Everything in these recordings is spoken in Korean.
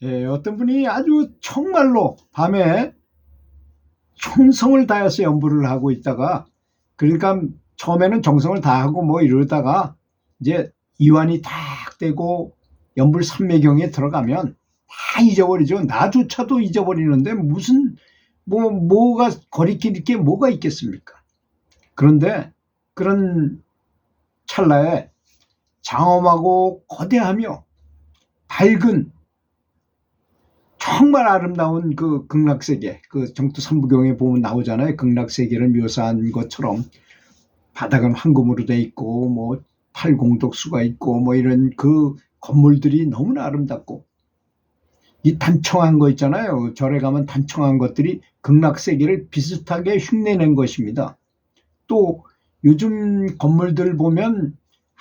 예, 어떤 분이 아주 정말로 밤에 총성을 다해서 연구를 하고 있다가, 그러니까 처음에는 정성을 다하고 뭐 이러다가 이제 이완이 탁 되고 연불 삼매경에 들어가면 다 잊어버리죠. 나조차도 잊어버리는데 무슨 뭐가 거리낄 게 뭐가 있겠습니까? 그런데 그런 찰나에 장엄하고 거대하며 밝은 정말 아름다운 그 극락세계, 그 정토 삼부경에 보면 나오잖아요. 극락세계를 묘사한 것처럼 바닥은 황금으로 돼 있고 뭐 팔공덕수가 있고 뭐 이런 그 건물들이 너무나 아름답고, 이 단청한 거 있잖아요. 절에 가면 단청한 것들이 극락세계를 비슷하게 흉내낸 것입니다. 또 요즘 건물들 보면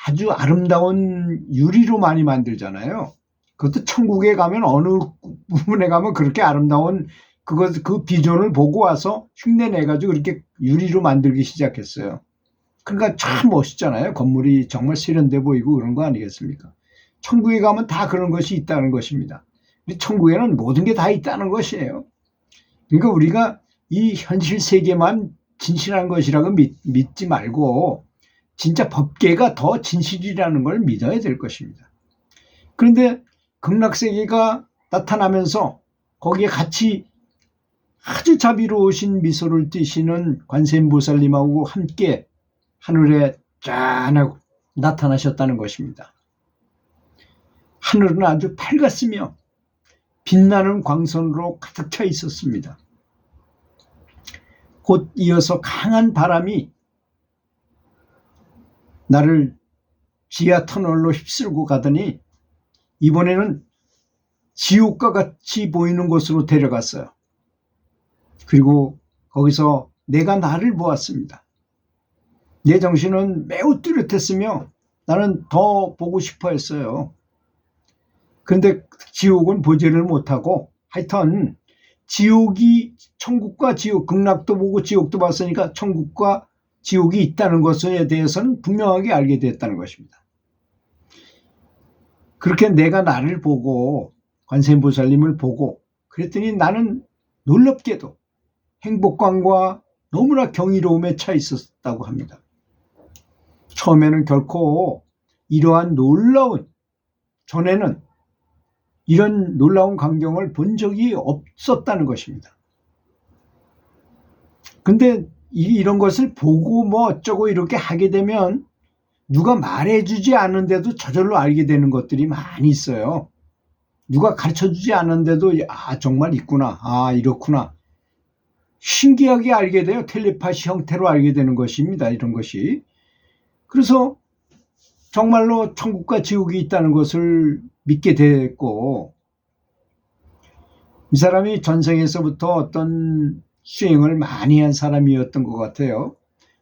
아주 아름다운 유리로 많이 만들잖아요. 그것도 천국에 가면 어느 부분에 가면 그렇게 아름다운 그 비전을 보고 와서 흉내내가지고 그렇게 유리로 만들기 시작했어요. 그러니까 참 멋있잖아요. 건물이 정말 세련돼 보이고 그런 거 아니겠습니까? 천국에 가면 다 그런 것이 있다는 것입니다. 천국에는 모든 게 다 있다는 것이에요. 그러니까 우리가 이 현실 세계만 진실한 것이라고 믿지 말고 진짜 법계가 더 진실이라는 걸 믿어야 될 것입니다. 그런데 극락세계가 나타나면서 거기에 같이 아주 자비로우신 미소를 띠시는 관세음보살님하고 함께 하늘에 짠하고 나타나셨다는 것입니다. 하늘은 아주 밝았으며 빛나는 광선으로 가득 차 있었습니다. 곧 이어서 강한 바람이 나를 지하 터널로 휩쓸고 가더니 이번에는 지옥과 같이 보이는 곳으로 데려갔어요. 그리고 거기서 내가 나를 보았습니다. 내 정신은 매우 뚜렷했으며 나는 더 보고 싶어 했어요. 그런데 지옥은 보지를 못하고, 하여튼 지옥이, 천국과 지옥, 극락도 보고 지옥도 봤으니까 천국과 지옥이 있다는 것에 대해서는 분명하게 알게 됐다는 것입니다. 그렇게 내가 나를 보고 관세음보살님을 보고 그랬더니 나는 놀랍게도 행복감과 너무나 경이로움에 차 있었다고 합니다. 처음에는 결코 이러한 놀라운, 전에는 이런 놀라운 광경을 본 적이 없었다는 것입니다. 근데 이런 것을 보고 뭐 어쩌고 이렇게 하게 되면 누가 말해주지 않은데도 저절로 알게 되는 것들이 많이 있어요. 누가 가르쳐주지 않은데도 정말 있구나, 이렇구나, 신기하게 알게 돼요. 텔레파시 형태로 알게 되는 것입니다. 이런 것이. 그래서 정말로 천국과 지옥이 있다는 것을 믿게 됐고, 이 사람이 전생에서부터 어떤 수행을 많이 한 사람이었던 것 같아요.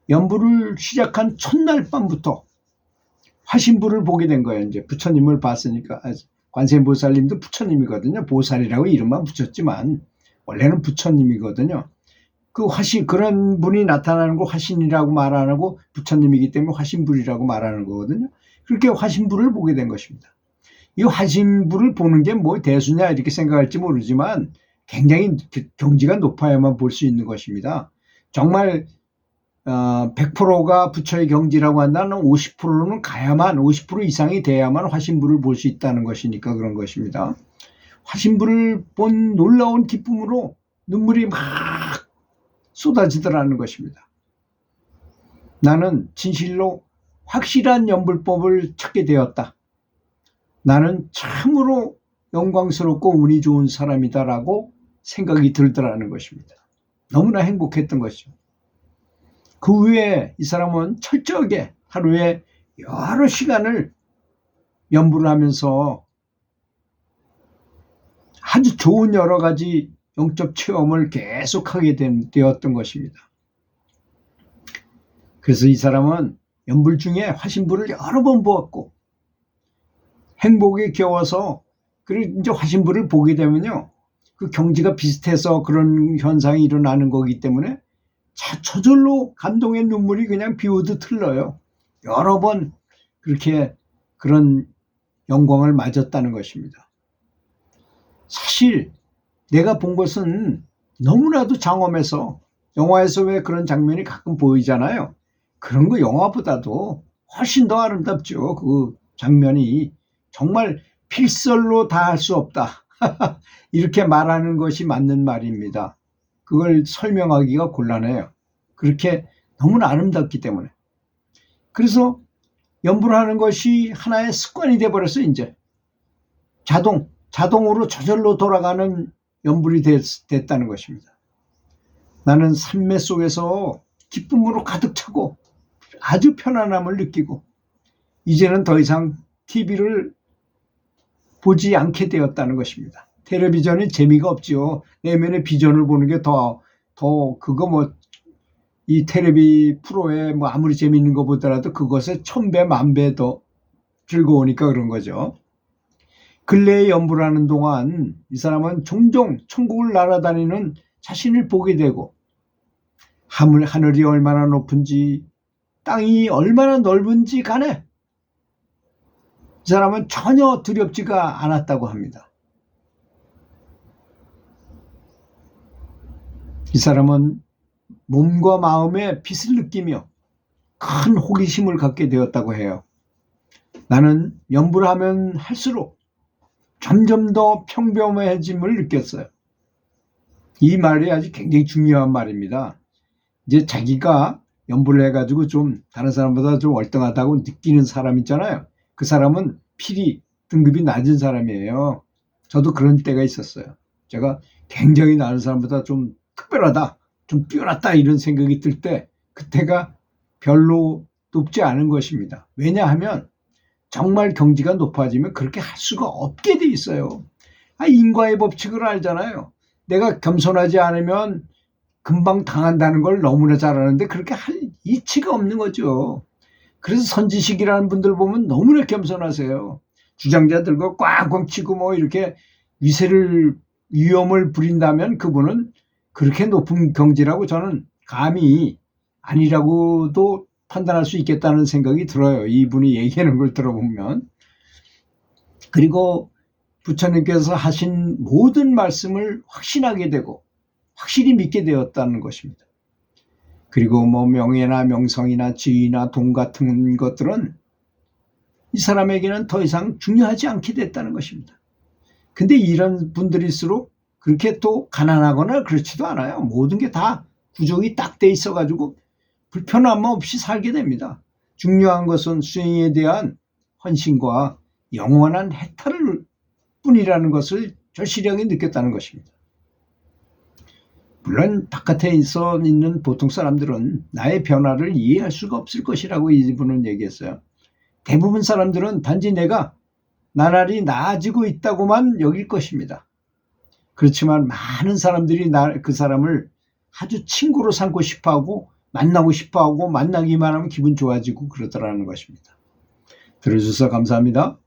연불을 시작한 첫날 밤부터 화신불을 보게 된 거예요. 이제 부처님을 봤으니까. 관세음보살님도 부처님이거든요. 보살이라고 이름만 붙였지만 원래는 부처님이거든요. 그런 분이 나타나는 거 화신이라고 말 안 하고 부처님이기 때문에 화신불이라고 말하는 거거든요. 그렇게 화신불을 보게 된 것입니다. 이 화신불을 보는 게 뭐 대수냐 이렇게 생각할지 모르지만 굉장히 경지가 높아야만 볼 수 있는 것입니다. 정말 100%가 부처의 경지라고 한다면 50%는 가야만, 50% 이상이 돼야만 화신불을 볼 수 있다는 것이니까 그런 것입니다. 화신불을 본 놀라운 기쁨으로 눈물이 막 쏟아지더라는 것입니다. 나는 진실로 확실한 연불법을 찾게 되었다. 나는 참으로 영광스럽고 운이 좋은 사람이다라고 생각이 들더라는 것입니다. 너무나 행복했던 것이죠. 그 후에 이 사람은 철저하게 하루에 여러 시간을 연불을 하면서 아주 좋은 여러 가지 영적 체험을 계속하게 되었던 것입니다. 그래서 이 사람은 연불 중에 화신불을 여러 번 보았고 행복에 겨워서, 그리고 이제 화신불을 보게 되면요, 그 경지가 비슷해서 그런 현상이 일어나는 거기 때문에 저절로 감동의 눈물이 그냥 비 오듯 흘러요. 여러 번 그렇게 그런 영광을 맞았다는 것입니다. 사실 내가 본 것은 너무나도 장엄해서 영화에서 왜 그런 장면이 가끔 보이잖아요. 그런 거 영화보다도 훨씬 더 아름답죠. 그 장면이 정말 필설로 다 할 수 없다. 이렇게 말하는 것이 맞는 말입니다. 그걸 설명하기가 곤란해요. 그렇게 너무나 아름답기 때문에. 그래서 연불을 하는 것이 하나의 습관이 돼버렸어요. 이제 자동으로 저절로 돌아가는 연불이 됐다는 것입니다. 나는 삶의 속에서 기쁨으로 가득 차고 아주 편안함을 느끼고 이제는 더 이상 TV를 보지 않게 되었다는 것입니다. 텔레비전이 재미가 없지요. 내면의 비전을 보는 게 더 그거 뭐 이 텔레비 프로에 뭐 아무리 재미있는 거 보더라도 그것에 1000배, 10,000배 더 즐거우니까 그런 거죠. 근래에 연불을 하는 동안 이 사람은 종종 천국을 날아다니는 자신을 보게 되고 하늘이 얼마나 높은지 땅이 얼마나 넓은지 간에 이 사람은 전혀 두렵지가 않았다고 합니다. 이 사람은 몸과 마음의 빛을 느끼며 큰 호기심을 갖게 되었다고 해요. 나는 연불을 하면 할수록 점점 더 평범해짐을 느꼈어요. 이 말이 아주 굉장히 중요한 말입니다. 이제 자기가 연불을 해가지고 좀 다른 사람보다 좀 월등하다고 느끼는 사람 있잖아요. 그 사람은 필히 등급이 낮은 사람이에요. 저도 그런 때가 있었어요. 제가 굉장히 다른 사람보다 좀 특별하다, 좀 뛰어났다 이런 생각이 들 때 그때가 별로 높지 않은 것입니다. 왜냐하면 정말 경지가 높아지면 그렇게 할 수가 없게 돼 있어요. 인과의 법칙을 알잖아요. 내가 겸손하지 않으면 금방 당한다는 걸 너무나 잘 아는데 그렇게 할 이치가 없는 거죠. 그래서 선지식이라는 분들 보면 너무나 겸손하세요. 주장자들과 꽝꽝 치고 뭐 이렇게 위험을 부린다면 그분은 그렇게 높은 경지라고 저는 감히 아니라고도 판단할 수 있겠다는 생각이 들어요. 이분이 얘기하는 걸 들어보면. 그리고 부처님께서 하신 모든 말씀을 확신하게 되고 확실히 믿게 되었다는 것입니다. 그리고 뭐 명예나 명성이나 지위나 돈 같은 것들은 이 사람에게는 더 이상 중요하지 않게 됐다는 것입니다. 근데 이런 분들일수록 그렇게 또 가난하거나 그렇지도 않아요. 모든 게 다 구조가 딱 돼 있어가지고 불편함 없이 살게 됩니다. 중요한 것은 수행에 대한 헌신과 영원한 해탈을 뿐이라는 것을 절실하게 느꼈다는 것입니다. 물론 바깥에 있는 보통 사람들은 나의 변화를 이해할 수가 없을 것이라고 이분은 얘기했어요. 대부분 사람들은 단지 내가 나날이 나아지고 있다고만 여길 것입니다. 그렇지만 많은 사람들이 그 사람을 아주 친구로 삼고 싶어하고 만나고 싶어하고 만나기만 하면 기분 좋아지고 그러더라는 것입니다. 들어주셔서 감사합니다.